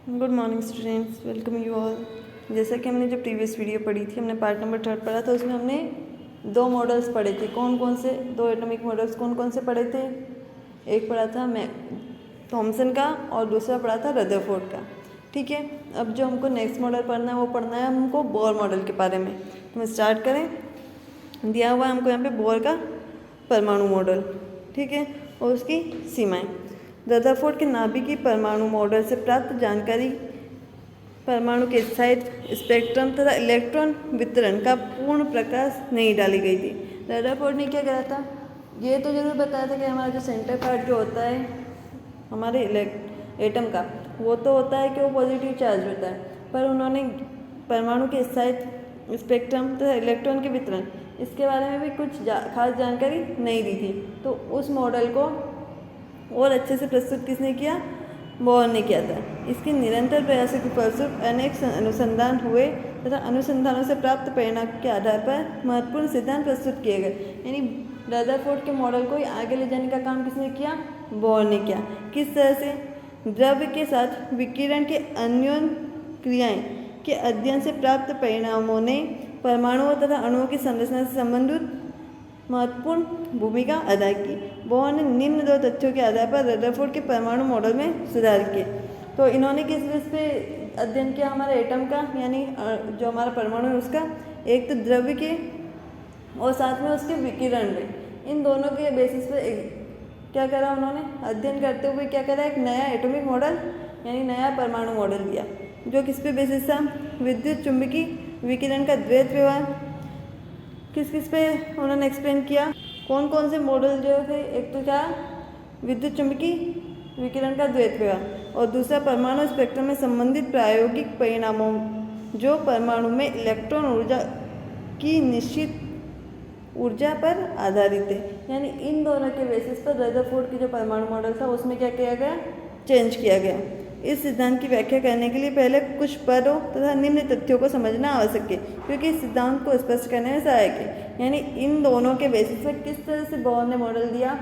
Good morning students, welcome you all. जैसा कि हमने जो प्रीवियस वीडियो पढ़ी थी, हमने पार्ट नंबर 3 पढ़ा था। उसमें हमने दो मॉडल्स पढ़े थे। कौन कौन से दो एटॉमिक मॉडल्स कौन कौन से पढ़े थे? एक पढ़ा था थॉमसन का और दूसरा पढ़ा था रदरफोर्ड का। ठीक है, अब जो हमको नेक्स्ट मॉडल पढ़ना है वो पढ़ना है हमको बोर मॉडल के बारे में। तो हम स्टार्ट करें। दिया हुआ है हमको यहाँ पे बोर का परमाणु मॉडल, ठीक है, और उसकी सीमाएं। रदरफोर्ड के नाभिकीय परमाणु मॉडल से प्राप्त जानकारी परमाणु के स्थायित्व, स्पेक्ट्रम तथा इलेक्ट्रॉन वितरण का पूर्ण प्रकाश नहीं डाली गई थी। रदरफोर्ड ने क्या करा था? ये तो जरूर बताया था कि हमारा जो सेंटर पार्ट जो होता है हमारे एटम का, वो तो होता है कि वो पॉजिटिव चार्ज होता है, पर उन्होंने परमाणु के स्थायित्व, स्पेक्ट्रम तथा इलेक्ट्रॉन के वितरण, इसके बारे में भी कुछ खास जानकारी नहीं दी थी। तो उस मॉडल को और अच्छे से प्रस्तुत किसने किया? बोर ने किया था। इसके निरंतर प्रयासों के फलस्वरूप अनेक अनुसंधान हुए तथा अनुसंधानों से प्राप्त परिणाम के आधार पर महत्वपूर्ण सिद्धांत प्रस्तुत किए गए। यानी रदरफोर्ड के मॉडल को आगे ले जाने का काम किसने किया? बोर ने किया। किस तरह से? द्रव्य के साथ विकिरण के अन्योन क्रियाएं के अध्ययन से प्राप्त परिणामों ने परमाणुओं तथा अणुओं की संरचना से संबंधित महत्वपूर्ण भूमिका अदा की। बोर ने निम्न दो तथ्यों के आधार पर रदरफोर्ड के परमाणु मॉडल में सुधार किए। तो इन्होंने किस बेस पे अध्ययन किया हमारे एटम का, यानी जो हमारा परमाणु है उसका? एक तो द्रव्य के और साथ में उसके विकिरण में। इन दोनों के बेसिस पे क्या करा उन्होंने? अध्ययन करते हुए क्या करा? एक नया एटॉमिक मॉडल यानी नया परमाणु मॉडल दिया, जो किस पे बेसिस था? विद्युत चुंबकीय विकिरण का द्वैत व्यवहार। किस किस पे उन्होंने एक्सप्लेन किया? कौन कौन से मॉडल जो थे? एक तो क्या? विद्युत चुंबकीय विकिरण का द्वैत व्यवहार, और दूसरा परमाणु स्पेक्ट्रम में संबंधित प्रायोगिक परिणामों जो परमाणु में इलेक्ट्रॉन ऊर्जा की निश्चित ऊर्जा पर आधारित है। यानी इन दोनों के बेसिस पर रदरफोर्ड की जो परमाणु मॉडल था उसमें क्या किया गया? चेंज किया गया। इस सिद्धांत की व्याख्या करने के लिए पहले कुछ पदों तथा निम्न तथ्यों को समझना आवश्यक है, क्योंकि इस सिद्धांत को स्पष्ट करने में सहायक है। यानी इन दोनों के बेसिस पर किस तरह से बोर ने मॉडल दिया,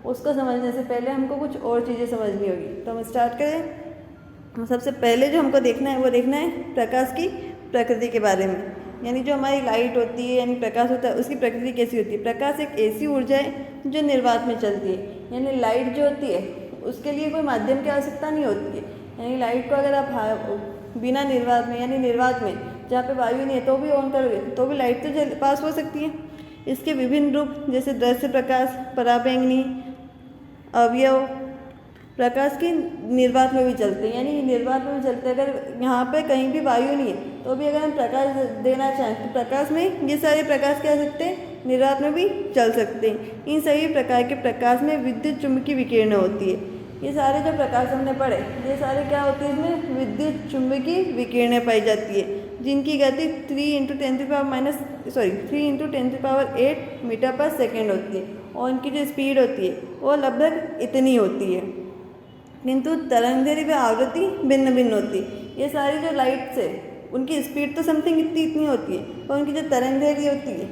उसको समझने से पहले हमको कुछ और चीज़ें समझनी होगी। तो हम स्टार्ट करें। सबसे पहले जो हमको देखना है वो देखना है प्रकाश की प्रकृति के बारे में। यानी जो हमारी लाइट होती है यानी प्रकाश होता है, उसकी प्रकृति कैसी होती है? प्रकाश एक ऐसी ऊर्जा है जो निर्वात में चलती है। यानी लाइट जो होती है उसके लिए कोई माध्यम की आवश्यकता नहीं होती है। यानी लाइट को अगर आप बिना निर्वात में यानी निर्वात में जहाँ पे वायु नहीं है तो भी ऑन करोगे तो भी लाइट तो पास हो सकती है। इसके विभिन्न रूप जैसे दृश्य प्रकाश, पराबैंगनी, अवयव प्रकाश की निर्वात में भी चलते हैं। यानी निर्वात में भी चलते हैं। अगर यहाँ पे कहीं भी वायु नहीं है तो भी अगर हम प्रकाश देना चाहें तो प्रकाश में ये सारे प्रकाश क्या कर सकते हैं? निर्वात में भी चल सकते हैं। इन सभी प्रकार के प्रकाश में विद्युत चुंबकीय विकिरण होती है। ये सारे जो प्रकाश हमने पढ़े ये सारे क्या होती है? इसमें विद्युत चुंबकीय विकिरणें पाई जाती है, जिनकी गति 3 × 10⁸ मीटर पर सेकेंड होती है, और इनकी जो स्पीड होती है वो लगभग इतनी होती है। किंतु तरंगदैर्घ्य व आवृत्ति भिन्न भिन्न होती है। ये सारी जो लाइट्स है उनकी स्पीड तो समथिंग इतनी होती है, और उनकी जो तरंगदैर्घ्य होती है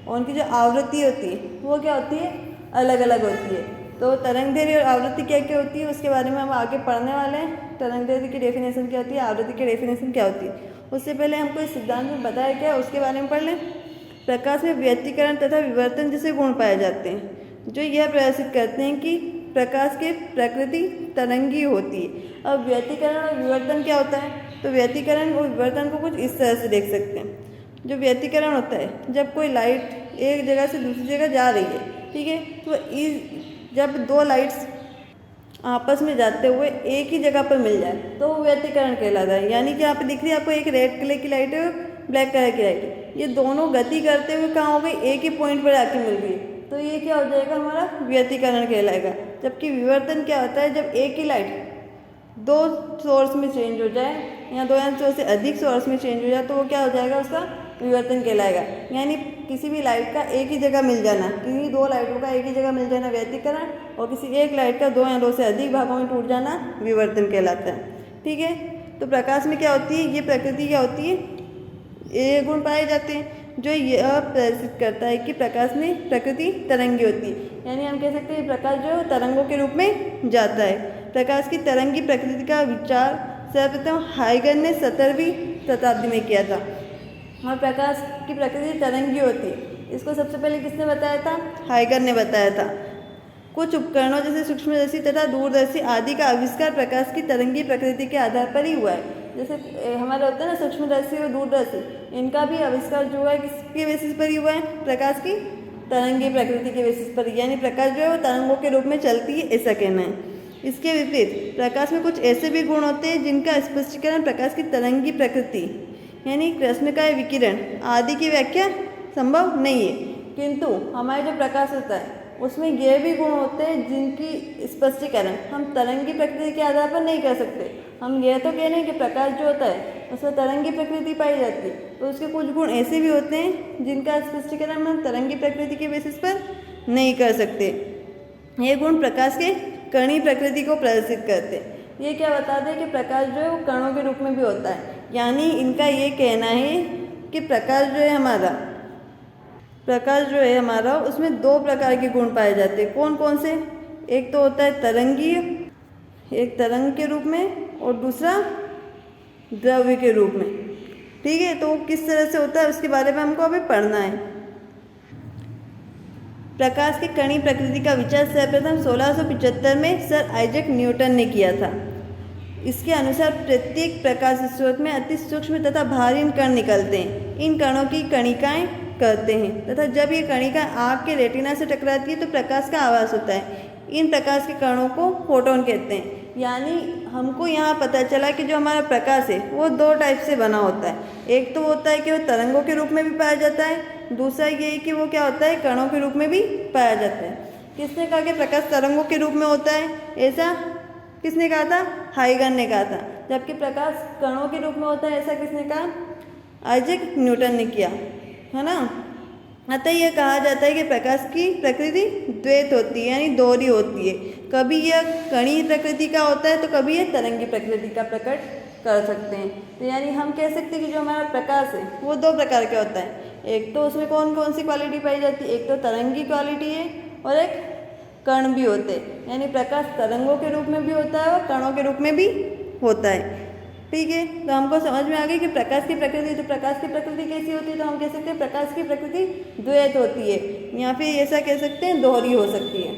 और उनकी जो आवृत्ति होती है वो क्या होती है? अलग अलग होती है। तो तरंगदैर्घ्य और आवृत्ति क्या क्या होती है उसके बारे में हम आगे पढ़ने वाले हैं। तरंगदैर्घ्य की डेफिनेशन क्या होती है, आवृत्ति की डेफिनेशन क्या होती है, उससे पहले हमको इस सिद्धांत में बताया क्या उसके बारे में पढ़ लें। प्रकाश में व्यतिकरण तथा विवर्तन जैसे गुण पाए जाते हैं जो यह प्रदर्शित करते हैं कि प्रकाश की प्रकृति तरंगी होती है। अब व्यतिकरण और विवर्तन क्या होता है? तो व्यतिकरण और विवर्तन को कुछ इस तरह से देख सकते हैं। जो व्यतिकरण होता है, जब कोई लाइट एक जगह से दूसरी जगह जा रही है, ठीक है, तो जब दो लाइट्स आपस में जाते हुए एक ही जगह पर मिल जाए तो वो व्यतिकरण कहलाता है। यानी कि यहाँ पे दिख रही है आपको एक रेड कलर की लाइट है और ब्लैक कलर की लाइट है, ये दोनों गति करते हुए कहाँ हो गई? एक ही पॉइंट पर आके मिल गई, तो ये क्या हो जाएगा? हमारा व्यतिकरण कहलाएगा। जबकि विवर्तन क्या होता है? जब एक ही लाइट दो सोर्स में चेंज हो जाए या दो या दो से अधिक सोर्स में चेंज हो जाए तो वो क्या हो जाएगा? उसका विवर्तन कहलाएगा। यानी किसी भी लाइट का एक ही जगह मिल जाना, किसी दो लाइटों का एक ही जगह मिल जाना व्यतिकरण, और किसी एक लाइट का दो या दो से अधिक भागों में टूट जाना विवर्तन कहलाता है। ठीक है, तो प्रकाश में क्या होती है? ये प्रकृति क्या होती है? ये गुण पाए जाते हैं जो यह प्रदर्शित करता है कि प्रकाश में प्रकृति तरंगी होती है। यानी हम कह सकते हैं प्रकाश जो तरंगों के रूप में जाता है। प्रकाश की तरंगी प्रकृति का विचार सर्वप्रथम हाइगर ने 17वीं शताब्दी में किया था। और प्रकाश की प्रकृति तरंगी होती है, इसको सबसे पहले किसने बताया था? हाइगर ने बताया था। कुछ उपकरणों जैसे सूक्ष्मदर्शी तथा दूरदर्शी आदि का आविष्कार प्रकाश की तरंगी प्रकृति के आधार पर ही हुआ है। जैसे हमारे होता है ना सूक्ष्मदर्शी और दूरदर्शी, इनका भी आविष्कार जो है किसके बेसिस पर ही हुआ है? प्रकाश की तरंगी प्रकृति के बेसिस पर, यानी प्रकाश जो है वो तरंगों के रूप में चलती है, ऐसा कहना है। इसके विपरीत प्रकाश में कुछ ऐसे भी गुण होते हैं जिनका स्पष्टीकरण प्रकाश की तरंगी प्रकृति यानी कृष्णकाय विकिरण आदि की व्याख्या संभव नहीं है, किंतु हमारे जो प्रकाश होता है उसमें ये भी गुण होते हैं जिनकी स्पष्टीकरण हम तरंगी प्रकृति के आधार पर नहीं कर सकते। हम यह तो कह रहे हैं कि प्रकाश जो होता है उसमें तरंगी प्रकृति पाई जाती है, तो उसके कुछ गुण ऐसे भी होते हैं जिनका स्पष्टीकरण हम तरंगी प्रकृति के बेसिस पर नहीं कर सकते। ये गुण प्रकाश के कणी प्रकृति को प्रदर्शित करते हैं। ये क्या बताते हैं कि प्रकाश जो है वो कणों के रूप में भी होता है, यानी इनका ये कहना है कि प्रकाश जो है हमारा उसमें दो प्रकार के गुण पाए जाते हैं। कौन कौन से? एक तो होता है तरंगीय, एक तरंग के रूप में, और दूसरा द्रव्य के रूप में। ठीक है, तो किस तरह से होता है उसके बारे में हमको अभी पढ़ना है। प्रकाश की कणी प्रकृति का विचार सर्वप्रथम 1675 में सर आइजैक न्यूटन ने किया था। इसके अनुसार प्रत्येक प्रकाश स्रोत में अति सूक्ष्म तथा भारी कण निकलते हैं। इन कणों की कणिकाएं कहते हैं तथा जब ये कणिका आँख के रेटिना से टकराती है तो प्रकाश का आभास होता है। इन प्रकाश के कणों को फोटोन कहते हैं। यानी हमको यहाँ पता चला कि जो हमारा प्रकाश है वो दो टाइप से बना होता है। एक तो होता है कि वो तरंगों के रूप में भी पाया जाता है, दूसरा ये है कि वो क्या होता है कणों के रूप में भी पाया जाता है। किसने कहा कि प्रकाश तरंगों के रूप में होता है? ऐसा किसने कहा था? हाइगर ने कहा था। जबकि प्रकाश कणों के रूप में होता है ऐसा किसने कहा? आइजैक न्यूटन ने किया, है ना। अतः यह कहा जाता है कि प्रकाश की प्रकृति द्वैत होती है, यानी दोहरी होती है। कभी यह कणी प्रकृति का होता है तो कभी यह तरंगी प्रकृति का प्रकट कर सकते हैं। तो यानी हम कह सकते हैं कि जो हमारा प्रकाश है वो दो प्रकार का होता है। एक तो उसमें कौन कौन सी क्वालिटी पाई जाती है? एक तो तरंगी क्वालिटी है और एक कण भी होते हैं, यानी प्रकाश तरंगों के रूप में भी होता है और कणों के रूप में भी होता है। ठीक है, तो हमको समझ में आ गई कि प्रकाश की प्रकृति। तो प्रकाश की प्रकृति कैसी होती है? तो हम कह सकते हैं प्रकाश की प्रकृति द्वैत होती है, या फिर ऐसा कह सकते हैं दोहरी हो सकती है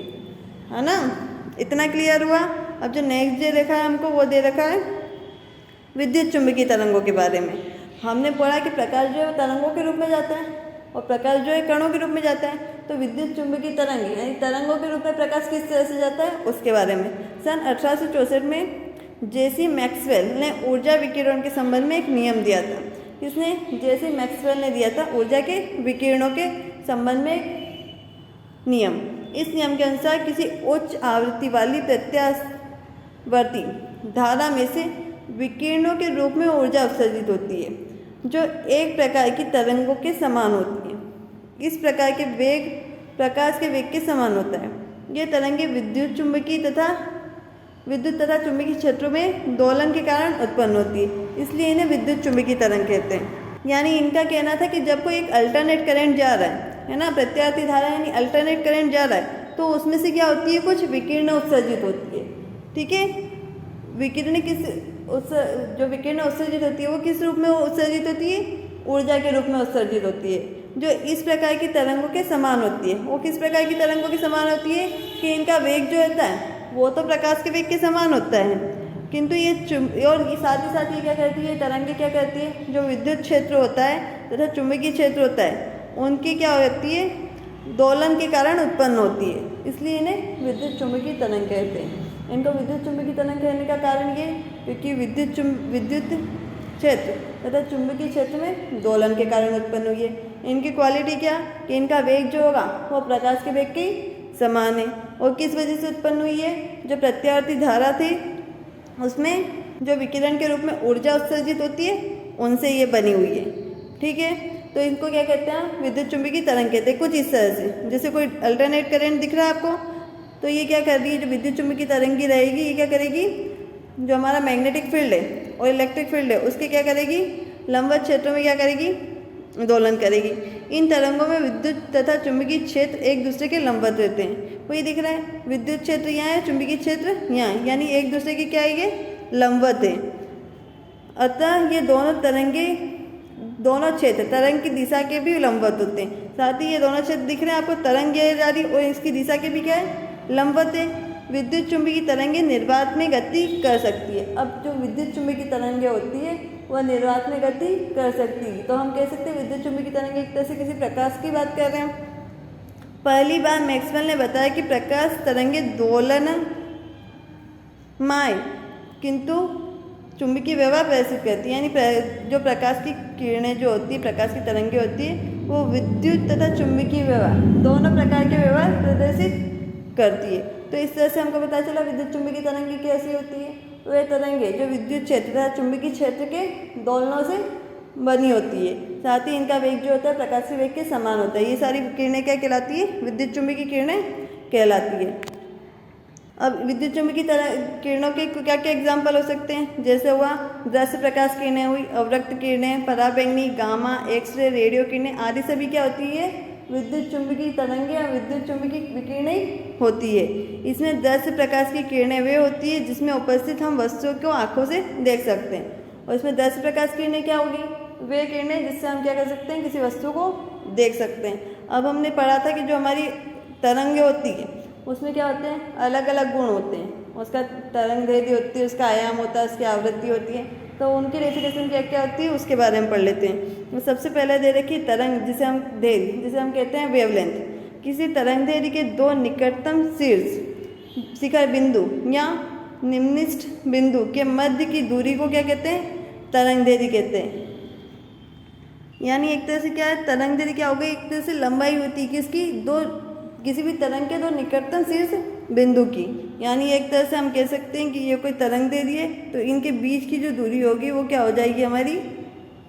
ना। इतना क्लियर हुआ। अब जो नेक्स्ट डे देखा है हमको वो दे रखा है विद्युत चुंबकीय तरंगों के बारे में। हमने पढ़ा कि प्रकाश जो है वो तरंगों के रूप में जाता है और प्रकाश जो है कणों के रूप में जाता है। तो विद्युत चुंबकीय तरंग यानी तरंगों के रूप में प्रकाश किस तरह से जाता है उसके बारे में सन 1864 में जेसी मैक्सवेल ने ऊर्जा विकिरण के संबंध में एक नियम दिया था। किसने? जेसी मैक्सवेल ने दिया था ऊर्जा के विकिरणों के संबंध में नियम। इस नियम के अनुसार किसी उच्च आवृत्ति वाली प्रत्यावर्ती धारा में से विकिरणों के रूप में ऊर्जा उत्सर्जित होती है जो एक प्रकार की तरंगों के समान होती है। इस प्रकार के वेग प्रकाश के वेग के समान होता है। ये तरंगे विद्युत तथा चुंबकीय क्षेत्रों में दोलन के कारण उत्पन्न होती है, इसलिए इन्हें विद्युत चुंबकीय तरंग कहते हैं। यानी इनका कहना था कि जब कोई एक अल्टरनेट करंट जा रहा है ना, प्रत्यावर्ती धारा यानी अल्टरनेट करंट जा रहा है, तो उसमें से क्या होती है? कुछ विकिरण उत्सर्जित होती है। ठीक है, विकिरण जो विकिरण उत्सर्जित होती है वो किस रूप में उत्सर्जित होती है? ऊर्जा के रूप में उत्सर्जित होती है, जो इस प्रकार की तरंगों के समान होती है। वो किस प्रकार की तरंगों के समान होती है कि इनका वेग जो होता है वो तो प्रकाश के वेग के समान होता है, किंतु ये साथ ही साथ ये क्या करती है? तरंगे क्या करती है? जो विद्युत क्षेत्र होता है तथा चुंबकीय क्षेत्र होता है उनकी क्या होती है? दोलन के कारण उत्पन्न होती है, इसलिए इन्हें विद्युत चुंबकीय तरंग कहते हैं। इनको विद्युत चुंबकीय तरंग कहने का कारण ये क्योंकि विद्युत क्षेत्र तथा चुंबकीय क्षेत्र में दोलन के कारण उत्पन्न हुई है। इनकी क्वालिटी क्या? कि इनका वेग जो होगा वो प्रकाश के वेग के समान है। और किस वजह से उत्पन्न हुई है? जो प्रत्यावर्ती धारा थी उसमें जो विकिरण के रूप में ऊर्जा उत्सर्जित होती है उनसे ये बनी हुई है। ठीक है, तो इनको क्या कहते हैं? विद्युत चुंबकीय तरंग कहते हैं। कुछ इस तरह से, जैसे कोई अल्टरनेट करंट दिख रहा है आपको, तो ये क्या कर रही है? जो विद्युत चुंबकीय तरंगी रहेगी ये क्या करेगी? जो हमारा मैग्नेटिक फील्ड है और इलेक्ट्रिक फील्ड है उसके क्या करेगी? लंबवत क्षेत्रों में क्या करेगी? दोलन करेगी। इन तरंगों में विद्युत तथा चुंबकीय क्षेत्र एक दूसरे के लंबवत रहते हैं। वो ये दिख रहा है विद्युत क्षेत्र यहाँ है, चुंबकीय क्षेत्र यहाँ है, यानी एक दूसरे के क्या है? ये लंबवत है। अतः ये दोनों तरंगे, दोनों क्षेत्र तरंग की दिशा के भी लंबवत होते हैं। साथ ही ये दोनों क्षेत्र दिख रहे हैं आपको, तरंग ये जा रही और इसकी दिशा के भी क्या है, लंबवत है। विद्युत चुंबकीय तरंगे निर्वात में गति कर सकती है। अब जो विद्युत चुंबकीय तरंगे होती है वह निर्वात में गति कर सकती है। तो हम कह सकते हैं विद्युत चुंबकीय तरंगे एक तरह से किसी प्रकाश की बात कर रहे हैं। पहली बार मैक्सवेल ने बताया कि प्रकाश तरंगे दोलनमय किंतु चुंबकीय व्यवहार प्रदर्शित करती है। यानी जो प्रकाश की किरणें जो होती है, प्रकाश की तरंगे होती है, वो विद्युत तथा चुंबकीय व्यवहार दोनों प्रकार के व्यवहार प्रदर्शित करती है। तो इस तरह से हमको पता चला विद्युत चुंबकीय तरंगे कैसी होती है। वह तरंगे जो विद्युत क्षेत्र तथा चुंबकीय क्षेत्र के दोलनों से बनी होती है। साथ ही इनका वेग जो होता है प्रकाश के वेग के समान होता है। ये सारी किरणें क्या कहलाती है, विद्युत चुंबकीय किरणें कहलाती है। अब विद्युत चुंबकीय किरणों के क्या क्या एग्जाम्पल हो सकते हैं, जैसे हुआ दृश्य प्रकाश किरणें हुई, अवरक्त किरणें, पराबैंगनी, गामा, एक्सरे, रेडियो किरणें आदि सभी क्या होती है, विद्युत चुंबकीय तरंगे या विद्युत चुंबकीय विकिरणें होती है। इसमें दृश्य प्रकाश की किरणें वे होती है जिसमें उपस्थित हम वस्तुओं को आंखों से देख सकते हैं। और इसमें दृश्य प्रकाश किरणें क्या होगी, वे किरणें जिससे हम क्या कर सकते हैं, किसी वस्तु को देख सकते हैं। अब हमने पढ़ा था कि जो हमारी तरंगे होती है उसमें क्या होते हैं, अलग अलग गुण होते हैं। उसका तरंगदैर्घ्य होती है, उसका आयाम होता है, उसकी आवृत्ति होती है। तो उनकी डेफिनेशन क्या क्या होती है उसके बारे में पढ़ लेते हैं। तो सबसे पहले दे रखी तरंग, जिसे हम कहते हैं वेवलेंथ। किसी तरंगदैर्घ्य के दो निकटतम शीर्ष शिखर बिंदु या निम्नस्थ बिंदु के मध्य की दूरी को क्या कहते हैं, तरंगदैर्घ्य कहते हैं। यानी एक तरह से क्या है, तरंगदैर्घ्य क्या हो गई, एक तरह से लंबाई होती है किसकी, किसी भी तरंग के दो निकटतम शीर्ष बिंदु की। यानी एक तरह से हम कह सकते हैं कि ये कोई तरंगदैर्घ्य है तो इनके बीच की जो दूरी होगी वो क्या हो जाएगी, हमारी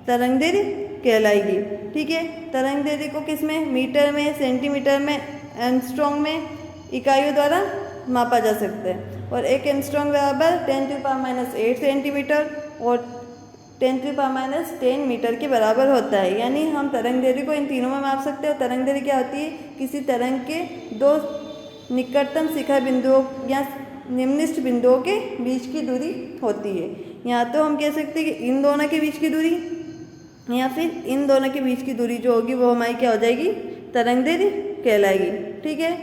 तरंगदैर्घ्य कहलाएगी। ठीक है, तरंगदैर्घ्य को किस में, मीटर में, सेंटीमीटर में, एंगस्ट्रॉम में इकाइयों द्वारा मापा जा सकता है। और एक एंगस्ट्रॉम बराबर 10⁻⁸ सेंटीमीटर और 10⁻⁻10 मीटर के बराबर होता है। यानी हम तरंगदैर्घ्य को इन तीनों में माप सकते हैं। तरंगदैर्घ्य क्या होती है, किसी तरंग के दो निकटतम शिखर बिंदुओं या निम्नस्थ बिंदुओं के बीच की दूरी होती है। या तो हम कह सकते हैं कि इन दोनों के बीच की दूरी, या फिर इन दोनों के बीच की दूरी जो होगी वो हमारी क्या हो जाएगी, तरंगदैर्घ्य कहलाएगी। ठीक है,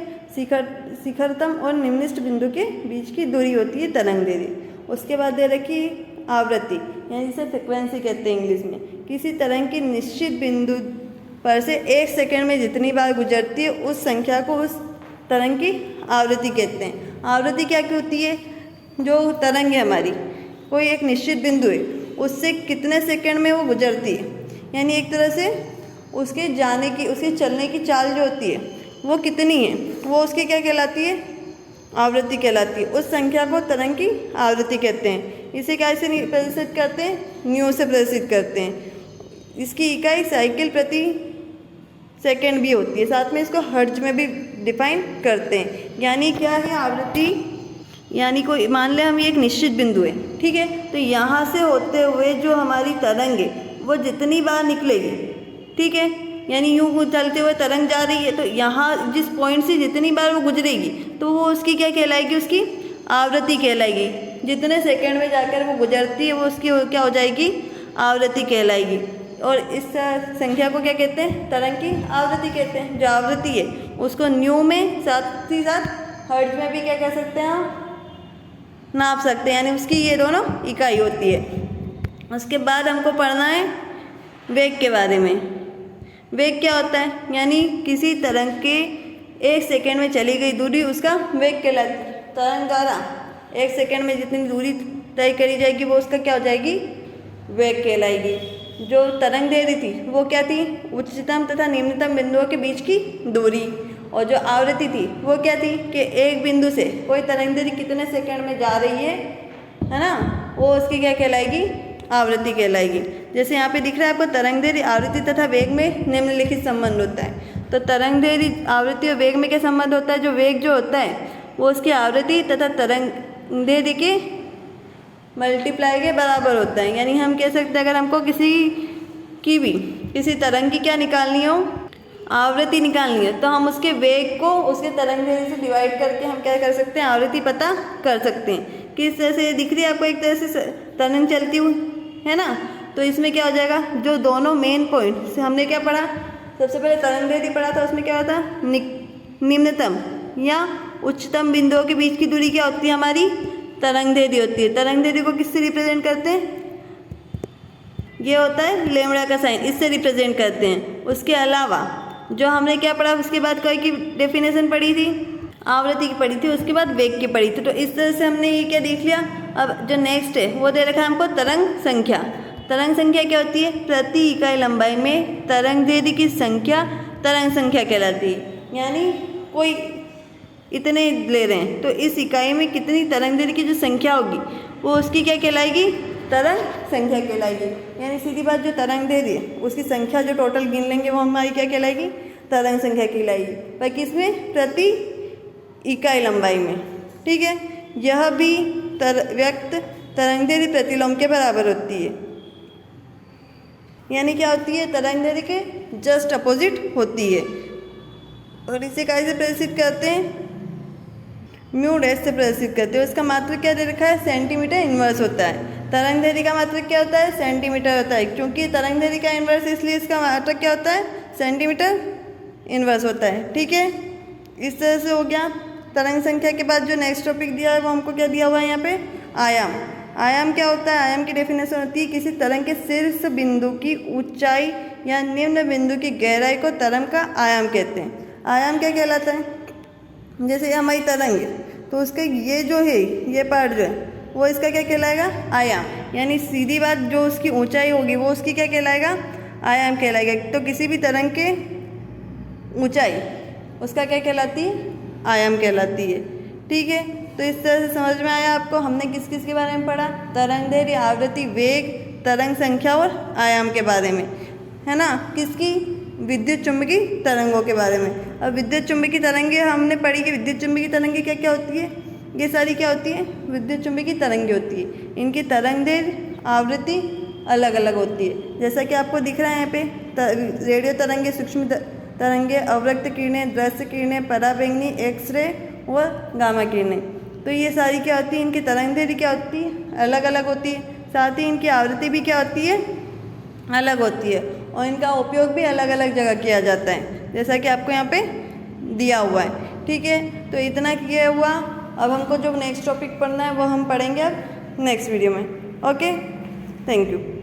शिखरतम और निम्नस्थ बिंदु के बीच की दूरी होती है तरंगदैर्घ्य। उसके बाद दे रखी आवृत्ति, यानी जिसे फ्रिक्वेंसी कहते हैं इंग्लिश में। किसी तरंग की निश्चित बिंदु पर से 1 सेकंड में जितनी बार गुजरती है उस संख्या को उस तरंग की आवृत्ति कहते हैं। आवृत्ति क्या होती है, जो तरंग है हमारी कोई एक निश्चित बिंदु है उससे कितने सेकंड में वो गुजरती है। यानी एक तरह से उसके जाने की, उसके चलने की चाल जो होती है वो कितनी है, वो उसकी क्या कहलाती है, आवृत्ति कहलाती है। उस संख्या को तरंग की आवृत्ति कहते हैं। इसे कैसे प्रदर्शित करते हैं, न्यू से प्रदर्शित करते हैं। इसकी इकाई साइकिल प्रति सेकंड भी होती है। साथ में इसको हर्ट्ज में भी डिफाइन करते हैं। यानी क्या है आवृत्ति, यानी कोई मान लें हम ये एक निश्चित बिंदु है, ठीक है, तो यहाँ से होते हुए जो हमारी तरंग है वो जितनी बार निकलेगी, ठीक है, यानी यूँ चलते हुए तरंग जा रही है तो यहाँ जिस पॉइंट से जितनी बार वो गुजरेगी तो वो उसकी क्या कहलाएगी, उसकी आवृत्ति कहलाएगी। जितने सेकंड में जाकर वो गुजरती है वो उसकी क्या हो जाएगी, आवृत्ति कहलाएगी। और इस संख्या को क्या कहते हैं, तरंग की आवृत्ति कहते हैं। जो आवृत्ति है उसको न्यू में साथ ही साथ हर्ट्ज में भी क्या कह सकते हैं, हम नाप सकते हैं। यानी उसकी ये दोनों इकाई होती है। उसके बाद हमको पढ़ना है वेग के बारे में। वेग क्या होता है, यानी किसी तरंग के 1 सेकंड में चली गई दूरी उसका वेग कहलाता है। तरंग द्वारा 1 सेकंड में जितनी दूरी तय करी जाएगी वो उसका क्या हो जाएगी, वेग कहलाएगी। जो तरंग दे रही थी वो क्या थी, उच्चतम तथा निम्नतम बिंदुओं के बीच की दूरी। और जो आवृत्ति थी वो क्या थी कि एक बिंदु से कोई तरंगदैर्घ्य कितने सेकंड में जा रही है ना, वो उसकी क्या कहलाएगी, आवृत्ति कहलाएगी। जैसे यहाँ पे दिख रहा है आपको, तरंगदैर्घ्य आवृत्ति तथा वेग में निम्नलिखित संबंध होता है। तो तरंगदैर्घ्य आवृत्ति और वेग में क्या संबंध होता है, जो वेग जो होता है वो उसकी आवृत्ति तथा तरंगदैर्घ्य के मल्टीप्लाई के बराबर होता है। यानी हम कह सकते हैं अगर हमको किसी तरंग की क्या निकालनी हो, आवृत्ति निकालनी है, तो हम उसके वेग को उसके तरंगदैर्घ्य से डिवाइड करके हम क्या कर सकते हैं, आवृत्ति पता कर सकते हैं। किस तरह से दिख रही है आपको, एक तरह से तरंग चलती हुई है ना। तो इसमें क्या हो जाएगा, जो दोनों मेन पॉइंट से हमने क्या पढ़ा, सबसे पहले तरंगदैर्घ्य पढ़ा था, उसमें क्या होता है निम्नतम या उच्चतम बिंदुओं के बीच की दूरी क्या होती है हमारी, तरंगदैर्घ्य होती है। तरंगदैर्घ्य को किससे रिप्रेजेंट करते हैं, ये होता है लेमड़ा का साइन, इससे रिप्रेजेंट करते हैं। उसके अलावा जो हमने क्या पढ़ा, उसके बाद कोई की डेफिनेशन पढ़ी थी, आवृत्ति की पढ़ी थी, उसके बाद वेग की पढ़ी थी। तो इस तरह से हमने ये क्या देख लिया। अब जो नेक्स्ट है वो दे रखा है हमको तरंग संख्या। तरंग संख्या क्या होती है, प्रति इकाई लंबाई में तरंगदैर्घ्य की संख्या तरंग संख्या कहलाती है। यानी कोई इतने ले रहे हैं तो इस इकाई में कितनी तरंगदैर्घ्य की जो संख्या होगी वो उसकी क्या कहलाएगी, तरंग संख्या कहलाएगी। यानी सीधी बात, जो तरंगदैर्घ्य उसकी संख्या जो टोटल गिन लेंगे वो हमारी क्या कहलाएगी, तरंग संख्या कहलाएगी। पर किसमें, प्रति इकाई लंबाई में। ठीक है, यह भी व्यक्त तरंगदैर्घ्य प्रतिलोम के बराबर होती है। यानी क्या होती है, तरंगदैर्घ्य के जस्ट अपोजिट होती है। और इसे कैसे प्रदर्शित करते हैं, म्यू डैश से प्रदर्शित करते हैं। उसका मात्रक क्या दे रखा है, सेंटीमीटर इन्वर्स होता है। तरंगदैर्घ्य का मात्रक क्या होता है, सेंटीमीटर होता है। क्योंकि तरंगदैर्घ्य का इन्वर्स, इसलिए इसका मात्रक क्या होता है, सेंटीमीटर इन्वर्स होता है। ठीक है, इस तरह से हो गया। तरंग संख्या के बाद जो नेक्स्ट टॉपिक दिया है वो हमको क्या दिया हुआ है यहाँ पे, आयाम। आयाम क्या होता है, आयाम की डेफिनेशन होती है किसी तरंग के शीर्ष बिंदु की ऊंचाई या निम्न बिंदु की गहराई को तरंग का आयाम कहते हैं। आयाम क्या कहलाता है, जैसे हमारी तरंग है तो उसके ये जो है, ये पार्ट जो है वो इसका क्या कहलाएगा, आयाम। यानी सीधी बात, जो उसकी ऊंचाई होगी वो उसकी क्या कहलाएगा, आयाम कहलाएगा। तो किसी भी तरंग के ऊंचाई उसका क्या कहलाती है, आयाम कहलाती है। ठीक है, तो इस तरह से समझ में आया आपको, हमने किस किस के बारे में पढ़ा, तरंगदैर्घ्य, आवृत्ति, वेग, तरंग संख्या और आयाम के बारे में, है ना। किसकी, विद्युत चुम्बकीय तरंगों के बारे में। अब विद्युत चुम्बकीय तरंगे हमने पढ़ी कि विद्युत चुम्बकीय तरंगे क्या क्या होती है, ये सारी क्या होती है, विद्युत चुम्बकीय तरंगे होती है। इनकी तरंगदैर्घ्य, आवृत्ति अलग अलग होती है। जैसा कि आपको दिख रहा है यहाँ पे, रेडियो तरंगे, सूक्ष्म तरंगे, अवरक्त किरणें, दृश्य किरणें, पराबैंगनी, एक्सरे और गामा किरणें। तो ये सारी क्या होती है, इनकी तरंगदैर्घ्य क्या होती है, अलग अलग होती है। साथ ही इनकी आवृत्ति भी क्या होती है, अलग होती है। और इनका उपयोग भी अलग अलग जगह किया जाता है, जैसा कि आपको यहाँ पे दिया हुआ है। ठीक है, तो इतना किया हुआ। अब हमको जो नेक्स्ट टॉपिक पढ़ना है वो हम पढ़ेंगे अब नेक्स्ट वीडियो में। Okay, thank you.